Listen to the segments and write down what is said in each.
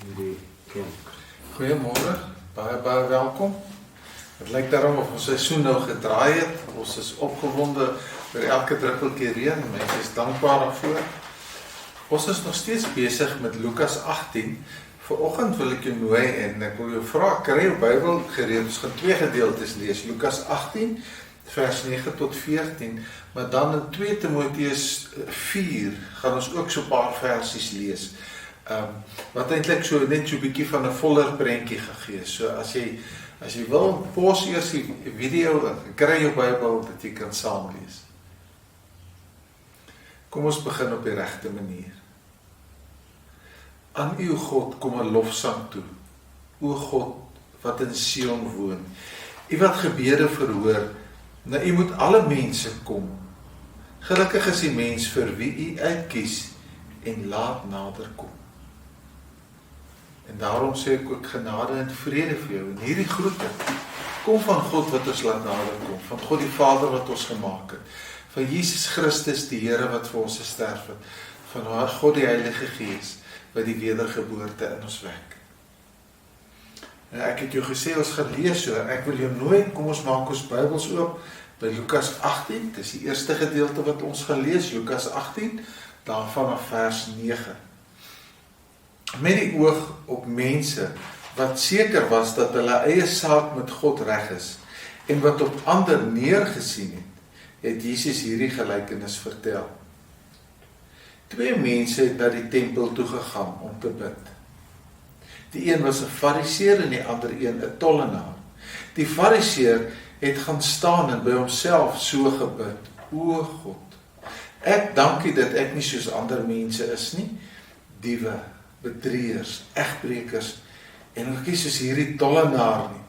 hierdie camp. Goeiemôre, baie welkom. Het lyk daarom of ons seisoen nou gedraai het. Ons is opgewonde oor elke druppeltjie reën. Mense is dankbaar daarvoor. Ons is nog steeds besig met Lukas 18. Vanoggend wil ek jou nooi en ek wil jou vra, kry jou Bybel gereed. Ons gaan twee gedeeltes lees. Lukas 18 vers 9 tot 14, maar dan in 2 Timoteus 4 gaan ons ook so 'n paar versies lees. Wat eintlik so net so 'n bietjie van 'n voller prentjie gegee. So as jy wil, pause eers die video en kry jou Bybel dat jy kan saam lees. Kom ons begin op die regte manier. Aan u God kom 'n lofsang toe. O God wat in Sion woon. U wat gebede verhoor, na u moet alle mense kom. Gelukkig is die mens vir wie u uitkies en laat nader kom. En daarom sê ek ook genade en vrede vir jou. En hierdie groete kom van God wat ons laat nader kom, van God die Vader wat ons gemaak het, van Jesus Christus die Here wat vir ons gesterf het, van God die Heilige Gees wat die wedergeboorte in ons wek. En ek het jou gesê ons gaan lees, so ek wil jou nooi, kom ons maak ons Bybels oop by Lukas 18, dit is die eerste gedeelte wat ons gaan lees, Lukas 18, dan vanaf vers 9. Met die oog op mense wat seker was dat hulle eie saak met God reg is en wat op ander neergesien het Jesus hierdie gelykenis vertel. Twee mense het na die tempel toe gegaan om te bid. Die een was 'n fariseer en die ander een 'n tollenaar. Die fariseer het gaan staan en by homself so gebid: O God, ek dank U dat ek nie soos ander mense is nie, diewe, bedrieërs, egbrekers en ook nie soos hierdie tollenaar nie.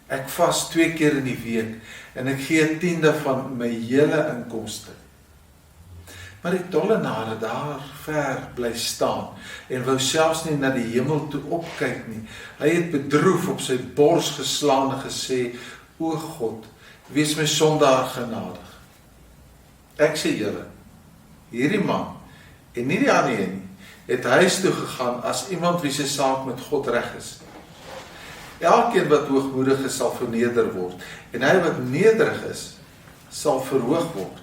Ek vas 2 keer in die week en ek gee 10de van my hele inkomste. Maar die tollenaar het daar ver bly staan en wou selfs nie na die hemel toe opkyk nie. Hy het bedroef op sy bors geslaan en gesê: O God, wees my sondaar genadig. Ek sê julle, hierdie man en nie die ander een nie, het huis toe gegaan as iemand wie sy saak met God reg is. Elkeen wat hoogmoedig is, sal verneder word, en hy wat nederig is, sal verhoog word.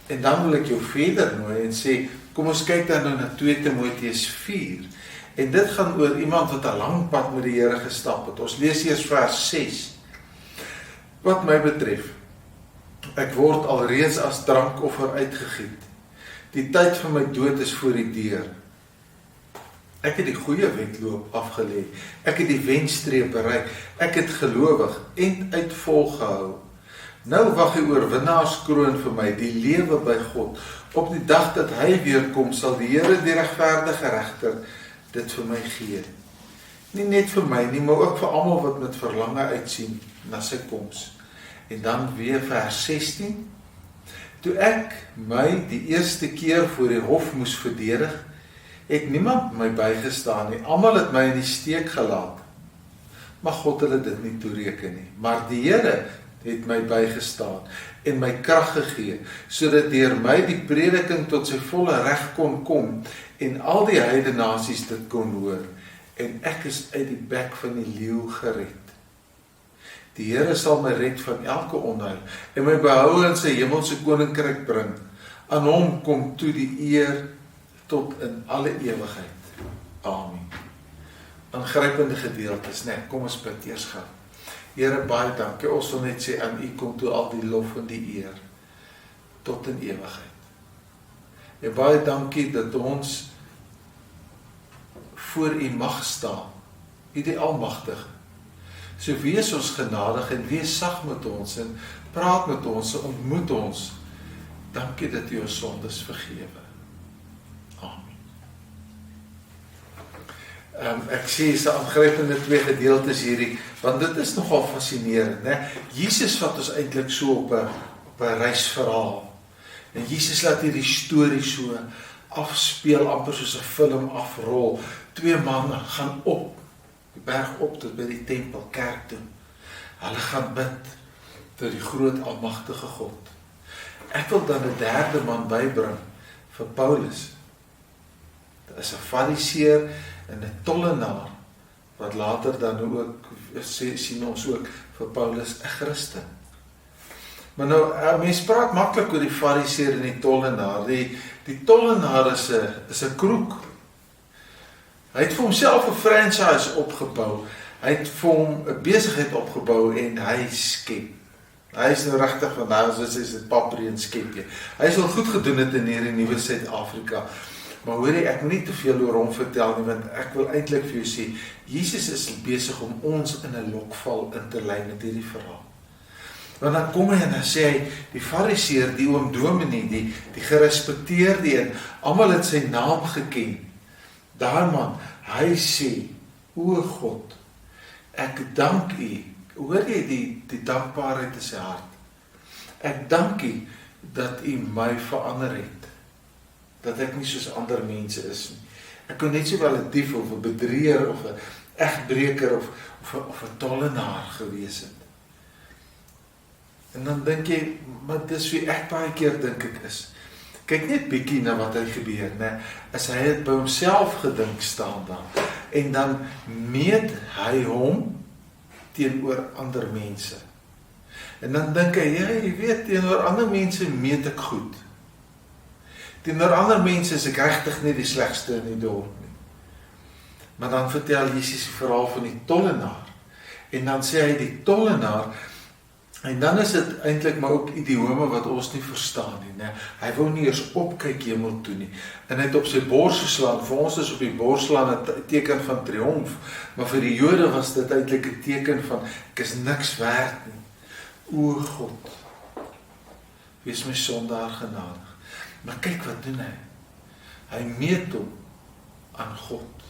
En dan wil ek jou verder nooi en sê, kom ons kyk dan nou na 2 Timoteus 4, en dit gaan oor iemand wat 'n lang pad met die Here gestap het. Ons lees eers vers 6. Wat my betref, ek word alreeds as drankoffer uitgegiet. Die tyd van my dood is voor die deur. Ek het die goeie wedloop afgelê. Ek het die wenstreep bereik. Ek het gelowig en uit volgehou. Nou wag die oorwinnaarskroon vir my, die lewe by God. Op die dag dat hy weer kom, sal die Here die regverdige regter dit vir my gee. Nie net vir my nie, maar ook vir almal wat met verlange uitsien na sy koms. En dan weer vers 16. Toe ek my die eerste keer voor die hof moes verdedig, het niemand my bygestaan nie. Almal het my in die steek gelaat. Maar God het dit nie toereken nie. Maar die Here het my bygestaan en my krag gegee, sodat deur my die prediking tot sy volle reg kon kom en al die heidenasies dit kon hoor. En ek is uit die bek van die leeu gered. Die Here sal my red van elke onheil en my behou in sy hemelse koninkryk bring. Aan hom kom toe die eer tot in alle ewigheid. Amen. Aangrypende gedeeltes, net. Kom ons bid eers gou. Here, baie dankie. Ons wil net sê aan U kom toe al die lof en die eer tot in ewigheid. En baie dankie dat ons voor U mag staan. U die Almagtige. So wees ons genadig en wees sag met ons en praat met ons en ontmoet ons. Dankie dat U ons sondes vergewe. Amen. Ek sê is 'n aangrypende 2 gedeeltes hierdie, want dit is nogal fascinerend, né? Jesus vat ons eintlik so op 'n reisverhaal. En Jesus laat hierdie storie so afspeel, amper soos 'n film afrol. 2 manne gaan op die berg op tot by die tempel, kerk toe. Hulle gaan bid tot die groot almagtige God. Ek wil dan 'n derde man bybring vir Paulus. Dit is 'n fariseer en 'n tollenaar, wat later dan ook, sien ons ook vir Paulus 'n Christen. Maar nou, mens praat maklik oor die fariseer en die tollenaar. Die tollenaar is 'n kroek. Hy het vir homself 'n franchise opgebou. Hy het vir hom 'n besigheid opgebou en hy skep. Hy is nou regtig vandag, soos hy sê, paprie en skep jy. Hy is al goed gedoen het in hierdie nuwe Suid-Afrika. Maar hoor jy, ek moet nie te veel oor hom vertel nie, want ek wil eintlik vir jou sê, Jesus is besig om ons in 'n lokval in te lei met hierdie verhaal. Want dan kom hy en dan sê hy, die fariseer, die oom dominee, die gerespekteerde en almal het sy naam geken. Daar man, hy sê, o God, ek dank U. Hoor jy die dankbaarheid in sy hart? Ek dank U dat U my verander het. Dat ek nie soos ander mense is nie. Ek kon net sowel 'n dief of 'n bedrieger of 'n egbreker of 'n tollenaar gewees het. En dan dink jy, maar dis wie ek baie keer dink ek is. Kyk net bietjie na wat hy gebeur, né? As hy het by homself gedink staan dan, en dan meet hy hom teenoor ander mense. En dan dink hy, ja, jy weet, teenoor ander mense meet ek goed. Teenoor ander mense is ek regtig nie die slegste in die dorp nie. Maar dan vertel Jesus die verhaal van die tollenaar. En dan sê hy die tollenaar, en dan is dit eintlik maar ook idiome wat ons nie verstaan nie, né? Hy wou nie eers opkyk hemel toe nie. En hy het op sy bors geslaan. Vir ons is op die bors slaan 'n teken van triomf, maar vir die Jode was dit eintlik 'n teken van ek is niks werd nie. O God, wees my sondaar genadig. Maar kyk wat doen hy. Hy meet hom aan God.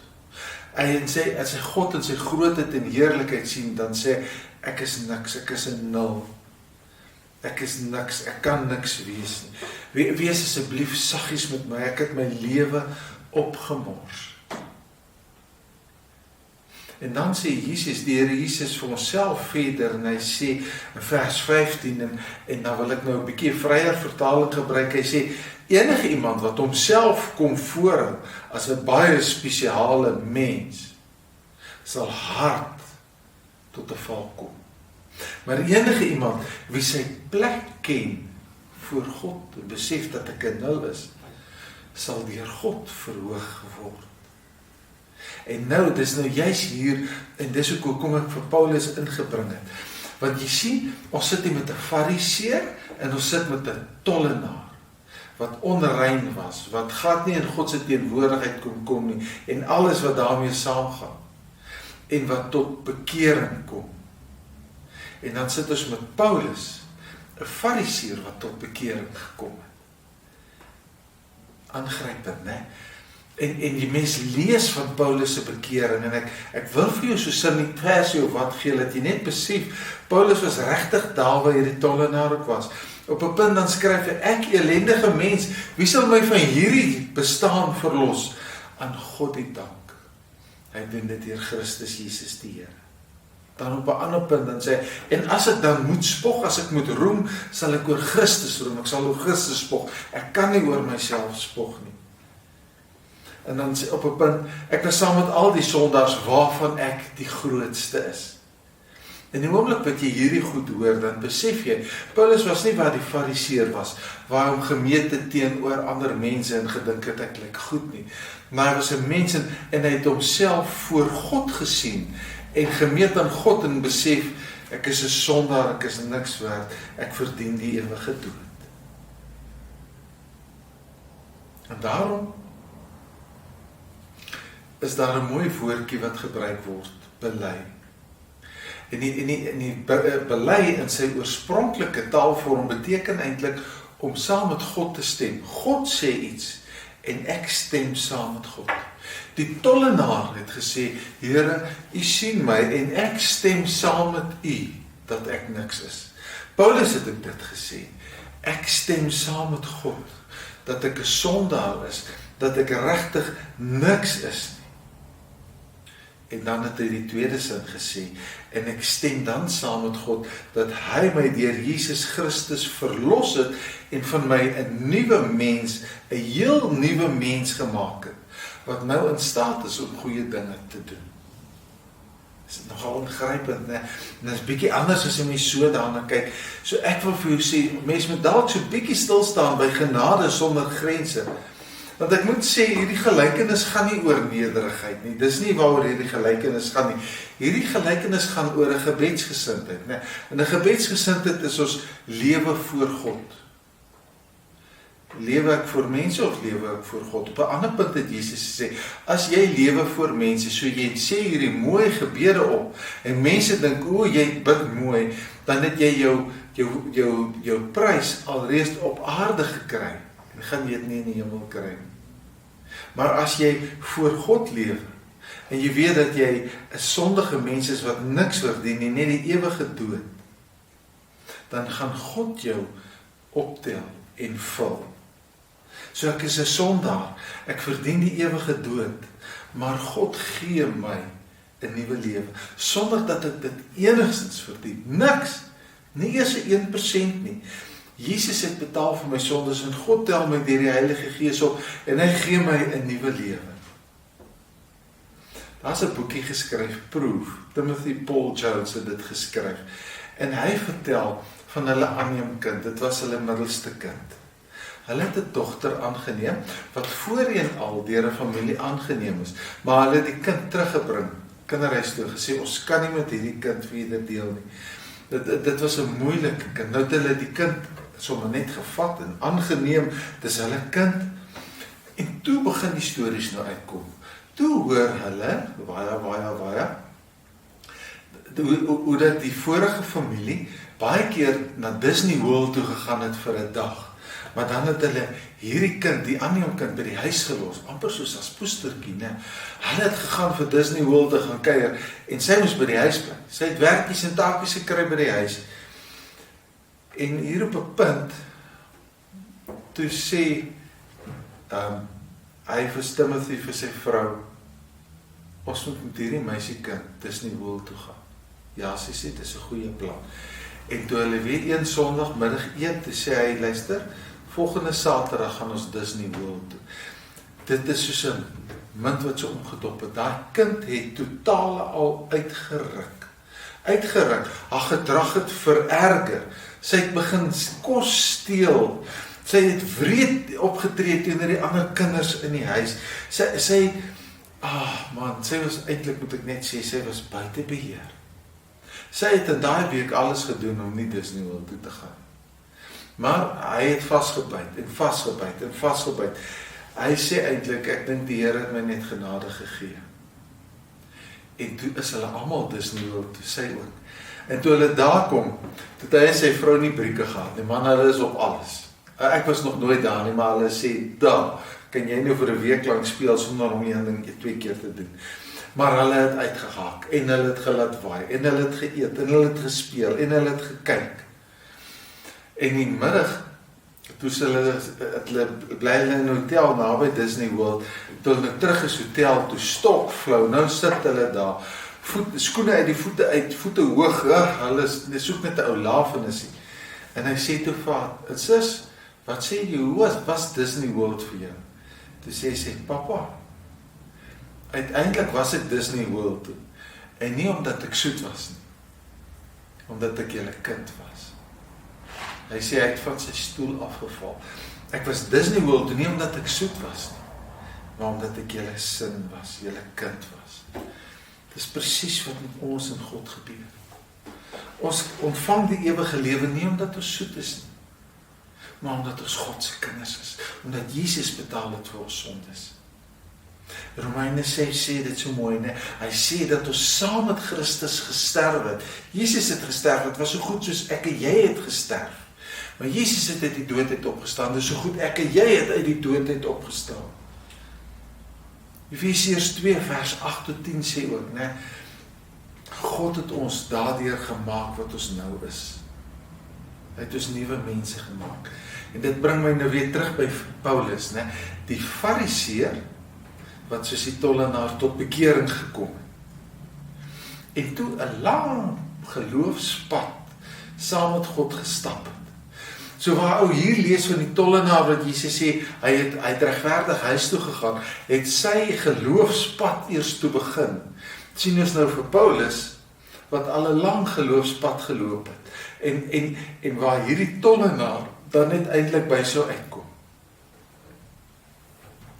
As hy God in sy grootheid en heerlikheid sien, dan sê ek is niks, ek is 'n nul. Ek is niks, ek kan niks wees nie. Wees asseblief saggies met my, ek het my lewe opgemors. En dan sê Jesus, die Here Jesus vir homself verder, en hy sê in vers 15, en dan wil ek nou 'n bietjie vryer vertaling gebruik, hy sê, enige iemand wat homself kom voorhou as 'n baie spesiale mens, sal hard tot 'n val kom. Maar enige iemand wie sy plek ken voor God, en besef dat ek 'n nul is, sal deur God verhoog word. En nou, dis nou juist hier, en dis ook hoekom ek vir Paulus ingebring het. Want jy sien, ons sit hier met 'n fariseer, en ons sit met 'n tollenaar, wat onrein was, wat glad nie in God se teenwoordigheid kon kom nie, en alles wat daarmee saamgaan, en wat tot bekering kom. En dan sit ons met Paulus, 'n fariseer wat tot bekering gekom het. Aangrypend, né? En die mens lees van Paulus se bekering, en ek wil vir jou so sin die versie of wat gee, dat jy net besef, Paulus was regtig daar waar hierdie tollenaar ook was. Op 'n punt dan skryf hy, ek ellendige mens, wie sal my van hierdie bestaan verlos? Aan God die dank. Hy doen dit deur Christus Jesus die Here. Dan op 'n ander punt dan sê hy, en as ek dan moet spog, as ek moet roem, sal ek oor Christus roem, ek sal oor Christus spog, ek kan nie oor myself spog nie. En dan sê op 'n punt, ek is saam met al die sondaars waarvan ek die grootste is. En die oomblik wat jy hierdie goed hoor, dan besef jy, Paulus was nie waar die fariseer was, waar hy hom gemeet het teenoor ander mense en gedink het ek lyk goed nie. Maar hy was 'n mens en hy het homself voor God gesien en gemeet aan God en besef, ek is 'n sondaar, ek is niks werd, ek verdien die ewige dood. En daarom is daar 'n mooi woordjie wat gebruik word, bely. En die bely in sy oorspronklike taalvorm beteken eintlik om saam met God te stem. God sê iets en ek stem saam met God. Die tollenaar het gesê, Here, U sien my en ek stem saam met U dat ek niks is. Paulus het ook dit gesê, ek stem saam met God dat ek 'n sondaar is, dat ek regtig niks is nie. En dan het hy die tweede sin gesê, en ek stem dan saam met God, dat hy my deur Jesus Christus verlos het, en van my 'n nuwe mens, 'n heel nuwe mens gemaak het, wat nou in staat is om goeie dinge te doen. Is dit nogal ongrypend, né? En dit is bietjie anders as jy mens so daarna kyk. So ek wil vir jou sê, mens moet dalk so bietjie stil staan by genade sonder grense. Want ek moet sê, hierdie gelykenis gaan nie oor nederigheid nie. Dis nie waaroor hierdie gelykenis gaan nie. Hierdie gelykenis gaan oor 'n gebedsgesindheid, né? En 'n gebedsgesindheid is ons lewe voor God. Lewe ek voor mense of lewe ek voor God? Op 'n ander punt het Jesus gesê, as jy lewe voor mense, so jy sê hierdie mooi gebede op, en mense dink, o, jy bid mooi, dan het jy jou prys alreeds op aarde gekry, en gaan jy dit nie in die hemel kry nie. Maar as jy voor God lewe, en jy weet dat jy 'n sondige mens is wat niks verdien nie, net die ewige dood, dan gaan God jou optel en vul. So ek is 'n sondaar, ek verdien die ewige dood, maar God gee my 'n nuwe lewe, sonder dat ek dit enigstens verdien. Niks, nie eers 1% nie. Jesus het betaal vir my sondes, en God tel my deur die Heilige Gees op, en hy gee my 'n nuwe lewe. Daar's 'n boekie geskryf, Proof. Timothy Paul Jones het dit geskryf, en hy vertel van hulle aanneemkind, dit was hulle middelste kind. Hulle het 'n dogter aangeneem, wat voorheen al deur 'n familie aangeneem is, maar hulle het die kind teruggebring, kinderhuis toe, gesê, ons kan nie met hierdie kind verder deel nie. Dit was 'n moeilike kind, nou het hulle die kind sommer net gevat en aangeneem, dis hulle kind, en toe begin die stories nou uitkom. Toe hoor hulle, hoe dat die vorige familie baie keer na Disney World toe gegaan het vir 'n dag, maar dan het hulle hierdie kind, die aanneemkind, by die huis gelos, amper soos as poestertjie, né? Hulle het gegaan vir Disney World te gaan kuier, en sy moes by die huis bly. Sy het werkies en taakies gekry by die huis. En hier op 'n punt, toe sê hy vir Timothy, vir sy vrou, ons moet met hierdie meisiekind Disney World toe gaan. Ja, sy sê, dit is 'n goeie plan. En toe hulle weer een Sondagmiddag eet, toe sê hy, luister, volgende Saterdag gaan ons Disney World toe. Dit is soos 'n munt wat so omgedop het. Daai kind het totaal al uitgeruk. Haar gedrag het vererger. Sy het begin kos steel. Sy het wreed opgetree teenoor die ander kinders in die huis. Sy was eintlik, moet ek net sê, sy was buite beheer. Sy het in daai week alles gedoen om nie Disney World toe te gaan. Maar hy het vasgebyt. Hy sê eintlik, ek dink die Here het my net genade gegee. En toe is hulle almal Disney World toe, sy ook. En toe hulle daar kom, toe hy en sy vrou nie brieke gehad nie, man, hulle is op alles. Ek was nog nooit daar nie, maar hulle sê, daar, kan jy nou vir 'n week lang speel, sonder om een ding 2 keer te doen. Maar hulle het uitgehaak, en hulle het gelaat waai, en hulle het geëet, en hulle het gespeel, en hulle het gekyk. En in die middag, toe hulle bly in 'n hotel naby Disney World, toe hulle terug is hotel, toe stokflou, nou sit hulle daar, skoene uit die voete uit, voete hoog, hulle soek net 'n ou lafenis. En hy sê toe vir haar, sis, wat sê jy, hoe was Disney World vir jou? Toe sê sy, papa, uiteindelik was ek Disney World toe, en nie omdat ek soet was nie, omdat ek julle kind was. Hy sê, hy het van sy stoel afgeval. Ek was Disney World toe, nie omdat ek soet was nie, maar omdat ek julle sin was, julle kind was. Dis presies wat met ons en God gebeur. Ons ontvang die ewige lewe nie omdat ons soet is nie, maar omdat ons God se kinders is, omdat Jesus betaal het vir ons sondes. Romeine sê dit so mooi, né? Hy sê dat ons saam met Christus gesterf het. Jesus het gesterf, het was so goed soos ek en jy het gesterf. Maar Jesus het uit die dood uit opgestaan, dus so goed ek en jy het uit die dood uit opgestaan. Efesiërs 2 vers 8 tot 10 sê ook, né? God het ons daardeur gemaak wat ons nou is. Hy het ons nuwe mense gemaak. En dit bring my nou weer terug by Paulus, né? Die Fariseer wat soos die tollenaar tot bekering gekom het. en toe 'n lang geloofspad saam met God gestap het. So waar ou hier lees van die tollenaar wat Jesus sê, hy het regverdig huis toe gegaan, het sy geloofspad eers toe begin. Sien ons nou vir Paulus, wat al 'n lang geloofspad geloop het, en waar hierdie tollenaar dan net eintlik by sou uitkom.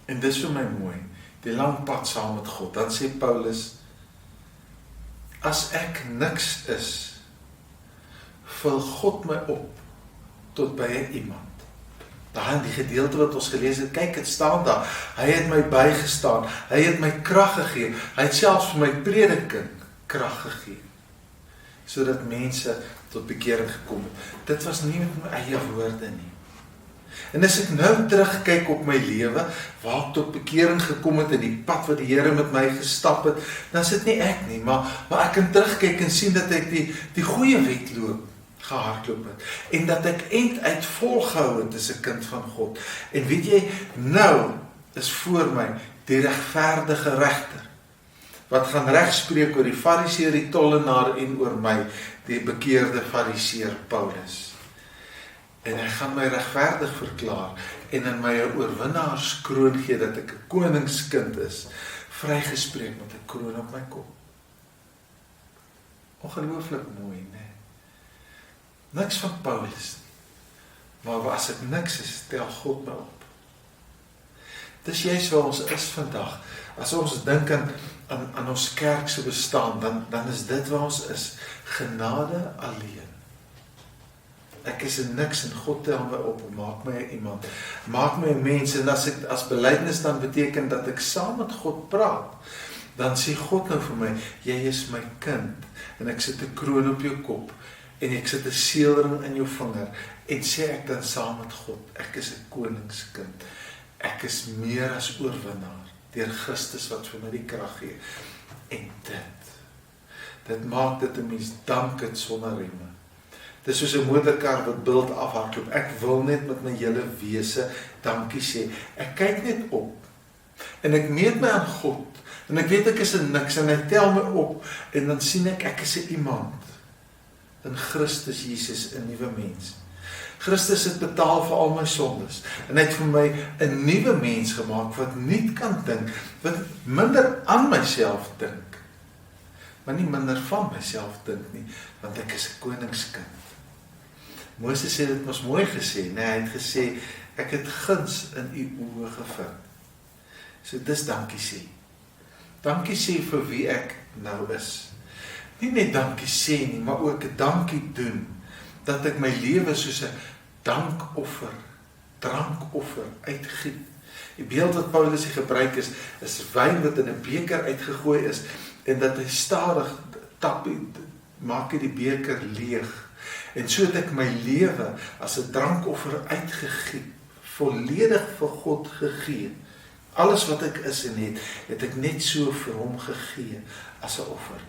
En dis vir my mooi, die lang pad saam met God. Dan sê Paulus, as ek niks is, vul God my op tot by 'n iemand. Daar in die gedeelte wat ons gelees het, kyk, het staan daar, hy het my bygestaan, hy het my krag gegee, hy het selfs vir my prediking krag gegee, sodat mense tot bekering gekom het. Dit was nie met my eie woorde nie. En as ek nou terugkyk op my lewe, waar ek tot bekering gekom het, en die pad wat die Here met my gestap het, dan is dit nie ek nie, maar ek kan terugkyk en sien dat ek die goeie wedloop gehardloop het, en dat ek einduit volgehou het as 'n kind van God. En weet jy, nou is voor my die regverdige regter, wat gaan regspreek oor die fariseer, die tollenaar, en oor my, die bekeerde fariseer Paulus. En hy gaan my regverdig verklaar, en in my 'n oorwinnaarskroon gee, dat ek 'n koningskind is, vrygespreek met 'n kroon op my kop. Ongelooflik mooi, né? Niks van Paulus nie, maar as ek niks is, tel God my op. Dis juist waar ons is vandag. As ons dink aan ons kerk se bestaan, dan is dit waar ons is. Genade alleen. Ek is in niks en God tel my op en maak my iemand. Maak my 'n mens, en as belydenis dan beteken dat ek saam met God praat, dan sê God nou vir my, jy is my kind, en ek sit 'n kroon op jou kop, en ek sit 'n seelring in jou vinger, en sê ek dan saam met God, ek is 'n koningskind. Ek is meer as oorwinnaar, deur Christus wat vir my die krag gee. En dit maak dit 'n mens dank het sonder remme. Dit is soos 'n motorkar wat bult afhardloop. Ek wil net met my hele wese dankie sê. Ek kyk net op, en ek meet my aan God, en ek weet ek is 'n niks, en hy tel my op, en dan sien ek is 'n iemand. In Christus Jesus 'n nuwe mens. Christus het betaal vir al my sondes, en hy het vir my 'n nuwe mens gemaak, wat nie kan dink, wat minder aan myself dink, maar nie minder van myself dink nie, want ek is 'n koningskind. Moses het dit mos mooi gesê, nee, hy het gesê, ek het guns in u oë gevind. So dis dankie sê. Dankie sê vir wie ek nou is. Nie net dankie sê nie, maar ook 'n dankie doen, dat ek my lewe soos 'n dankoffer, drankoffer uitgiet. Die beeld wat Paulus gebruik is wyn wat in 'n beker uitgegooi is, en dat hy stadig maak hy die beker leeg. En so het ek my lewe as 'n drankoffer uitgegiet, volledig vir God gegee. Alles wat ek is en het ek net so vir hom gegee, as 'n offer.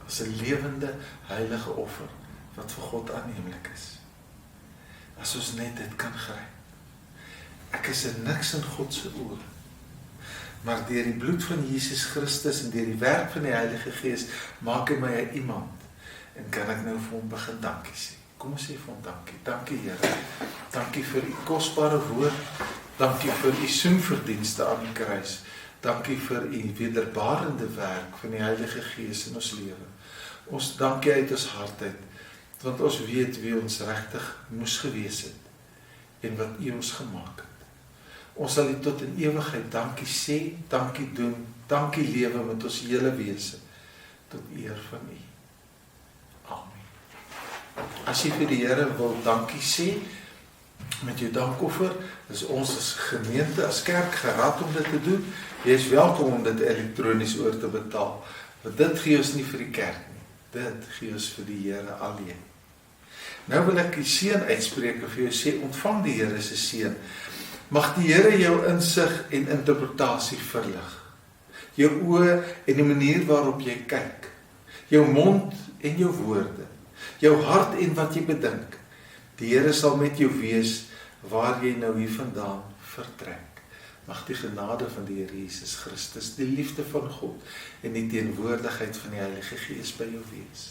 As 'n lewende, heilige offer, wat vir God aanneemlik is. As ons net dit kan gryp. Ek is 'n niks in God se oë, maar deur die bloed van Jesus Christus en deur die werk van die Heilige Gees, maak hy my 'n iemand, en kan ek nou vir hom begin dankie sê. Kom ons sê vir hom dankie. Dankie Here. Dankie vir u kosbare woord. Dankie vir u soenverdienste aan die kruis. Dankie vir u wederbarende werk van die Heilige Gees in ons lewe. Ons dankie uit ons hart uit, want ons weet wie ons regtig moes gewees het, en wat u ons gemaak het. Ons sal u tot in ewigheid dankie sê, dankie doen, dankie lewe met ons hele wese, tot eer van u. Amen. As jy vir die Here wil dankie sê, met jou dankoffer, is ons as gemeente, as kerk gerad om dit te doen. Jy is welkom om dit elektronies oor te betaal, want dit gee ons nie vir die kerk nie, dit gee ons vir die Here alleen. Nou wil ek die seën uitspreek en vir jou sê, ontvang die Here se seën. Mag die Here jou insig en interpretasie verlig, jou oë en die manier waarop jy kyk, jou mond en jou woorde, jou hart en wat jy bedink. Die Here sal met jou wees waar jy nou hier vandaan vertrek. Mag die genade van die Here Jesus Christus, die liefde van God en die teenwoordigheid van die Heilige Gees by jou wees.